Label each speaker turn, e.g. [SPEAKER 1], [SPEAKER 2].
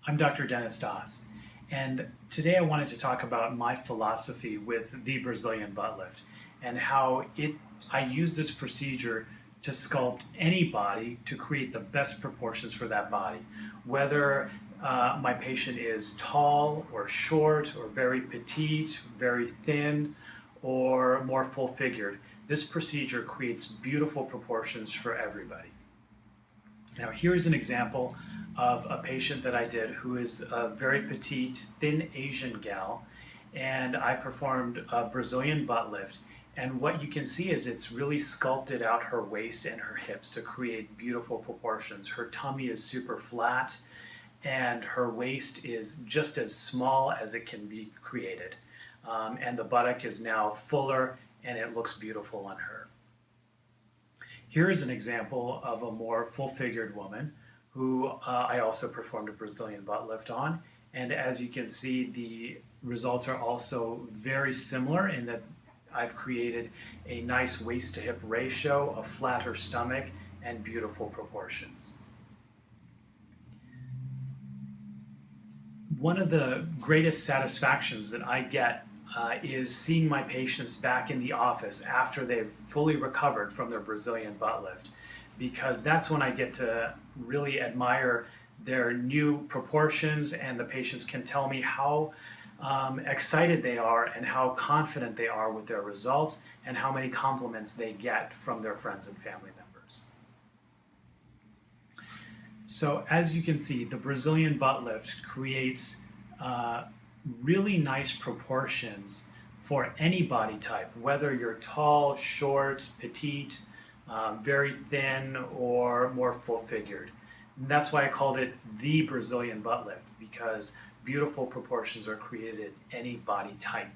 [SPEAKER 1] I'm Dr. Dennis Doss, and today I wanted to talk about my philosophy with the Brazilian butt lift and how I use this procedure to sculpt any body to create the best proportions for that body. Whether my patient is tall or short or very petite, very thin, or more full figured, this procedure creates beautiful proportions for everybody. Now, here's an example of a patient that I did who is a very petite, thin Asian gal, and I performed a Brazilian butt lift. And what you can see is it's really sculpted out her waist and her hips to create beautiful proportions. Her tummy is super flat, and her waist is just as small as it can be created. And the buttock is now fuller, and it looks beautiful on her. Here is an example of a more full-figured woman who I also performed a Brazilian butt lift on. And as you can see, the results are also very similar in that I've created a nice waist to hip ratio, a flatter stomach, and beautiful proportions. One of the greatest satisfactions that I get is seeing my patients back in the office after they've fully recovered from their Brazilian butt lift, because that's when I get to really admire their new proportions, and the patients can tell me how excited they are and how confident they are with their results and how many compliments they get from their friends and family members. So as you can see, the Brazilian butt lift creates really nice proportions for any body type, whether you're tall, short, petite, very thin, or more full-figured. And that's why I called it the Brazilian butt lift, because beautiful proportions are created in any body type.